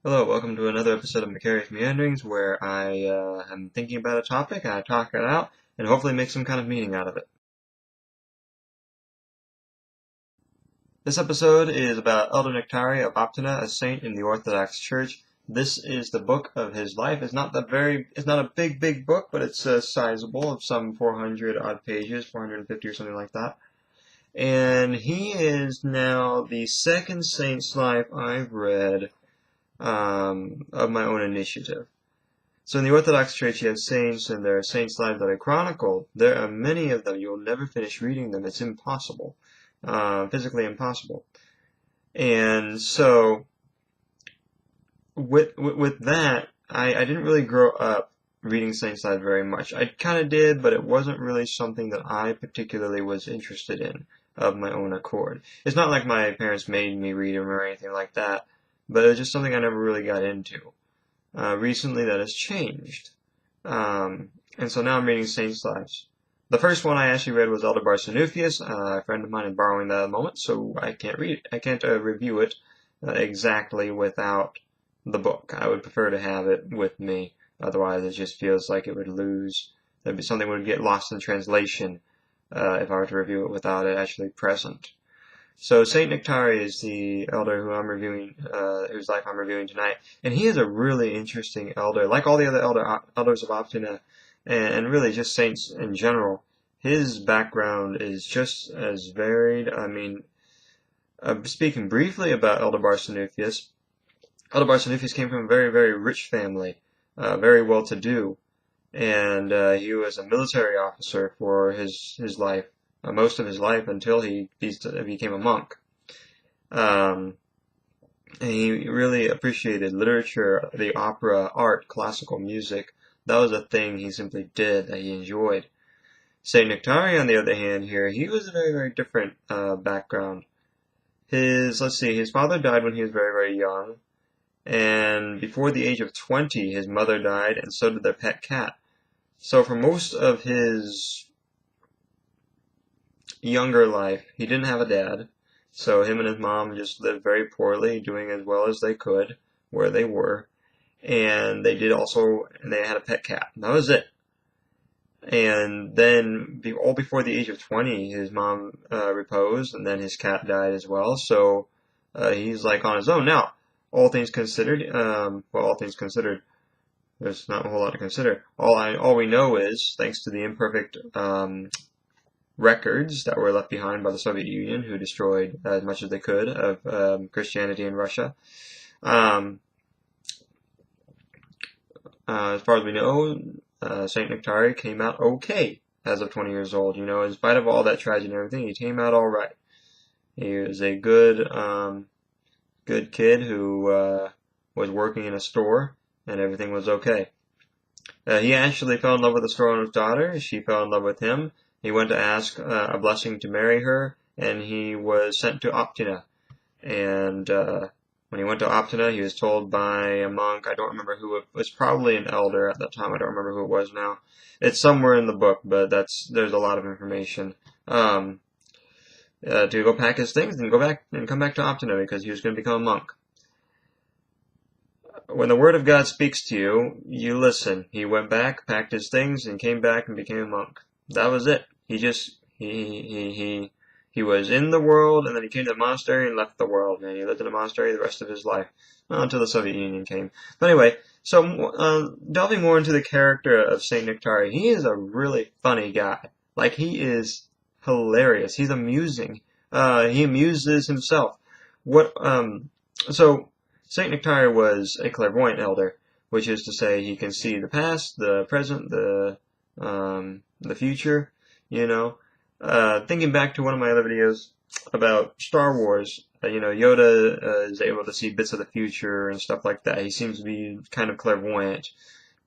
Hello, welcome to another episode of Nectary Meanderings, where I am thinking about a topic and I talk it out and hopefully make some kind of meaning out of it. This episode is about Elder Nektary of Optina, a saint in the Orthodox Church. This is the book of his life. It's not a big book, but it's sizable, of some 400 odd pages, 450 or something like that. And he is now the second saint's life I've read of my own initiative. So in the Orthodox Church, you have saints, and there are saints' lives that I chronicle. There are many of them. You'll never finish reading them. It's impossible, physically impossible. And so with that, I didn't really grow up reading saints' lives very much. I kind of did, but it wasn't really something that I particularly was interested in of my own accord. It's not like my parents made me read them or anything like that, but it was just something I never really got into. Recently that has changed. And so now I'm reading Saints' Lives. The first one I actually read was Elder Barsanufius. A friend of mine is borrowing that at the moment, so I can't read it. I can't review it exactly without the book. I would prefer to have it with me. Otherwise, it just feels like it would lose. There'd be something would get lost in translation if I were to review it without it actually present. So Saint Nektary is the elder who I'm reviewing, whose life I'm reviewing tonight, and he is a really interesting elder, like all the other elders of Optina, and really just saints in general. His background is just as varied. I mean, speaking briefly about Elder Barsanufius, Elder Barsanufius came from a very rich family, very well-to-do, and he was a military officer for his life, most of his life until he became a monk. Um, and he really appreciated literature, the opera, art, classical music. That was a thing he simply did that he enjoyed. Saint Nektary, on the other hand, here he was a very different background. His father died when he was very young, and before the age of 20, his mother died, and so did their pet cat. So for most of his younger life, he didn't have a dad. So him and his mom just lived very poorly, doing as well as they could where they were. And they had a pet cat. And that was it. And then, all before the age of 20, his mom reposed, and then his cat died as well. So he's like on his own now. All things considered, there's not a whole lot to consider. All we know is, thanks to the imperfect records that were left behind by the Soviet Union, who destroyed as much as they could of Christianity in Russia. As far as we know, Saint Nektary came out okay as of 20 years old. You know, in spite of all that tragedy and everything, he came out all right. He was a good kid who was working in a store, and everything was okay. He actually fell in love with the store owner's daughter. She fell in love with him. He went to ask a blessing to marry her, and he was sent to Optina. And when he went to Optina, he was told by a monk, I don't remember who, it was probably an elder at that time, I don't remember who it was now. It's somewhere in the book, but there's a lot of information. To go pack his things and come back to Optina because he was going to become a monk. When the word of God speaks to you, you listen. He went back, packed his things, and came back and became a monk. That was it. He was in the world, and then he came to the monastery and left the world, and he lived in a monastery the rest of his life, well, until the Soviet Union came. But anyway, so delving more into the character of Saint Nektary, he is a really funny guy. Like, he is hilarious. He's amusing. He amuses himself. So Saint Nektary was a clairvoyant elder, which is to say he can see the past, the present, the future, you know. Thinking back to one of my other videos about Star Wars, Yoda is able to see bits of the future and stuff like that. He seems to be kind of clairvoyant.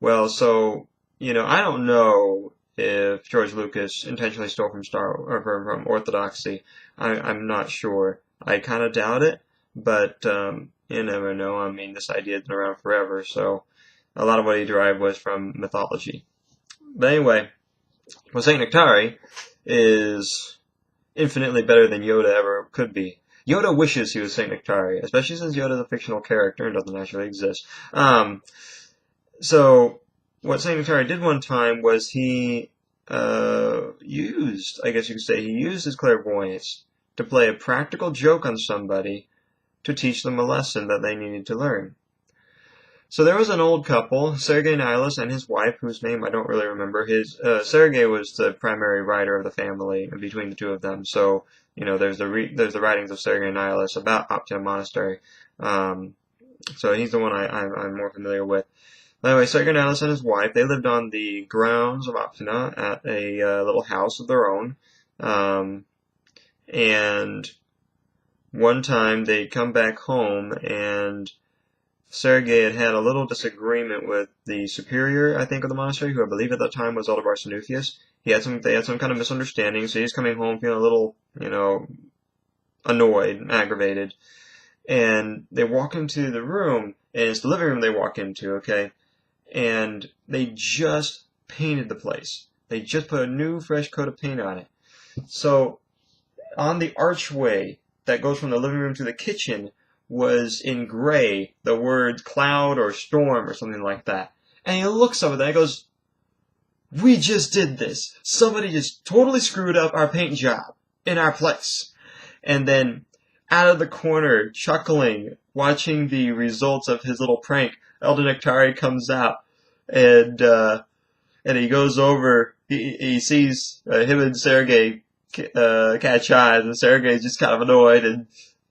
Well, so, I don't know if George Lucas intentionally stole from Orthodoxy. I'm not sure. I kind of doubt it, but you never know. I mean, this idea has been around forever, so a lot of what he derived was from mythology. But anyway, Saint Nektary is infinitely better than Yoda ever could be. Yoda wishes he was Saint Nektary, especially since Yoda's a fictional character and doesn't actually exist. So what Saint Nektary did one time was he used, I guess you could say, he used his clairvoyance to play a practical joke on somebody to teach them a lesson that they needed to learn. So there was an old couple, Sergei Nihilus and his wife, whose name I don't really remember. Sergei was the primary writer of the family between the two of them. So there's the writings of Sergei Nihilus about Optina Monastery. So he's the one I'm more familiar with. Anyway, Sergei Nihilus and his wife, they lived on the grounds of Optina at a little house of their own. And one time they'd come back home and Sergei had a little disagreement with the superior, I think, of the monastery, who I believe at that time was Elder Barsanufius. They had some kind of misunderstanding, so he's coming home feeling a little, annoyed, aggravated. And they walk into the room, and it's the living room they walk into, okay? And they just painted the place. They just put a new, fresh coat of paint on it. So, on the archway that goes from the living room to the kitchen, was in gray the word cloud or storm or something like that. And he looks over there and goes, "We just did this. Somebody just totally screwed up our paint job in our place." And then out of the corner, chuckling, watching the results of his little prank, Elder Nektary comes out and he goes over, he sees him and Sergei catch eyes, and Sergei's just kind of annoyed, and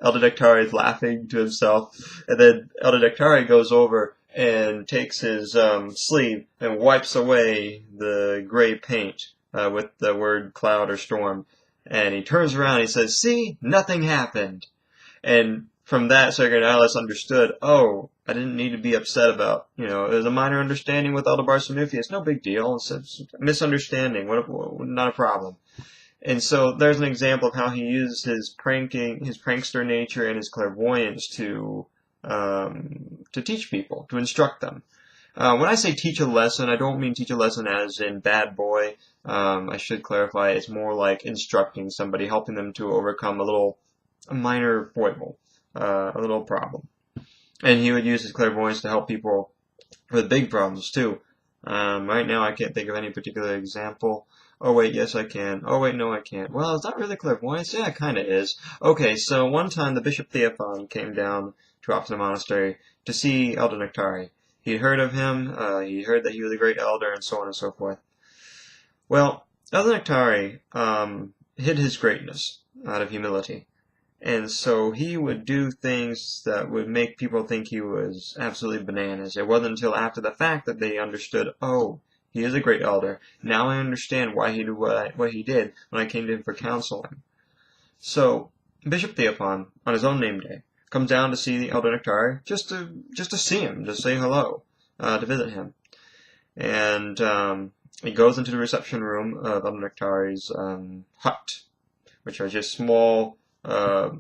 Elder Nektary is laughing to himself, and then Elder Nektary goes over and takes his sleeve and wipes away the gray paint with the word cloud or storm, and he turns around and he says, "See? Nothing happened." And from that, Sergei Nihilus understood, oh, I didn't need to be upset about, it was a minor understanding with Elder Barsanufius, no big deal, it's a misunderstanding, not a problem. And so there's an example of how he used his prankster nature and his clairvoyance to teach people, to instruct them. When I say teach a lesson, I don't mean teach a lesson as in bad boy. I should clarify, it's more like instructing somebody, helping them to overcome a minor foible, a little problem. And he would use his clairvoyance to help people with big problems too. Right now I can't think of any particular example. Oh wait, yes I can. Oh wait, no I can't. Well, it's not really clairvoyance. Yeah, it kinda is. Okay, so one time the Bishop Theophan came down to Optina Monastery to see Elder Nektary. He'd heard of him, he heard that he was a great elder, and so on and so forth. Well, Elder Nektary hid his greatness out of humility. And so he would do things that would make people think he was absolutely bananas. It wasn't until after the fact that they understood, oh, he is a great elder. Now I understand why he did what he did when I came to him for counseling. So Bishop Theophan, on his own name day, comes down to see the Elder Nektary just to see him, to say hello, to visit him. And he goes into the reception room of Elder Nektary's hut, which are just small, I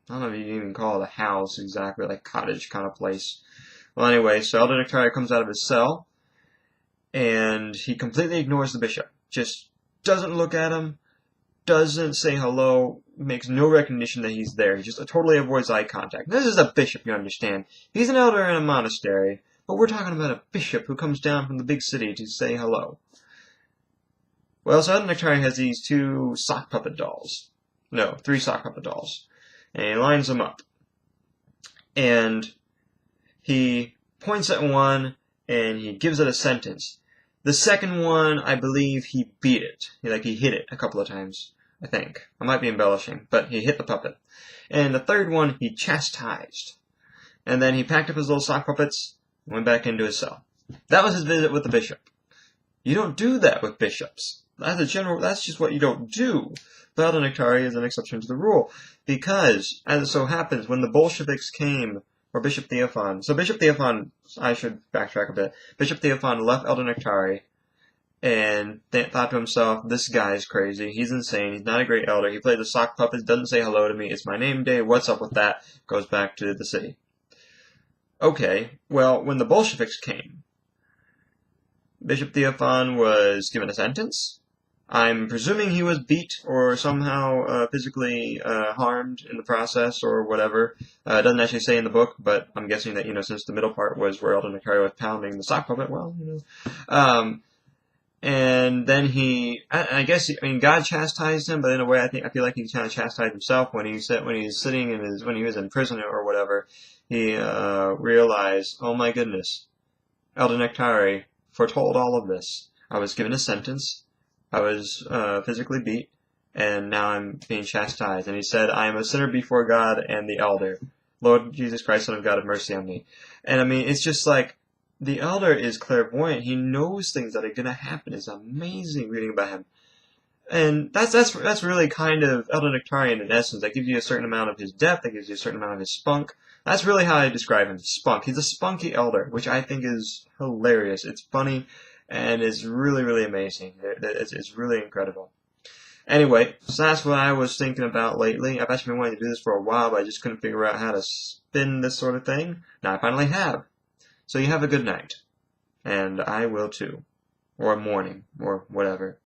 don't know if you can even call it a house exactly, like cottage kind of place. Well, anyway, so Elder Nektary comes out of his cell, and he completely ignores the bishop. Just doesn't look at him, doesn't say hello, makes no recognition that he's there. He just totally avoids eye contact. This is a bishop, you understand. He's an elder in a monastery, but we're talking about a bishop who comes down from the big city to say hello. Well, so Elder Nektary has these 2 sock puppet dolls. No, 3 sock puppet dolls. And he lines them up. And he points at one, and he gives it a sentence. The second one, I believe he beat it. He hit it a couple of times, I think. I might be embellishing, but he hit the puppet. And the third one, he chastised. And then he packed up his little sock puppets and went back into his cell. That was his visit with the bishop. You don't do that with bishops. That's just what you don't do. But Elder Nektary is an exception to the rule, because, as it so happens, when the Bolsheviks came, or Bishop Theophan, so Bishop Theophan, I should backtrack a bit, Bishop Theophan left Elder Nektary, and thought to himself, this guy's crazy, he's insane, he's not a great elder, he plays the sock puppets, doesn't say hello to me, it's my name day, what's up with that, goes back to the city. Okay, well, when the Bolsheviks came, Bishop Theophan was given a sentence, I'm presuming he was beat or somehow physically harmed in the process or whatever. It doesn't actually say in the book, but I'm guessing that, since the middle part was where Elder Nektary was pounding the sock puppet, well, and then I guess, God chastised him, but in a way, I feel like he kind of chastised himself when he was sitting when he was in prison or whatever. He realized, oh my goodness, Elder Nektary foretold all of this. I was given a sentence. I was physically beat, and now I'm being chastised. And he said, I am a sinner before God and the elder. Lord Jesus Christ, Son of God, have mercy on me. And it's just like, the elder is clairvoyant. He knows things that are going to happen. It's amazing reading about him. And that's really kind of Elder Nectarian in essence. That gives you a certain amount of his depth. That gives you a certain amount of his spunk. That's really how I describe him, spunk. He's a spunky elder, which I think is hilarious. It's funny, and it's really, really amazing. It's really incredible. Anyway, so that's what I was thinking about lately. I've actually been wanting to do this for a while, but I just couldn't figure out how to spin this sort of thing. Now I finally have. So you have a good night. And I will too. Or morning, or whatever.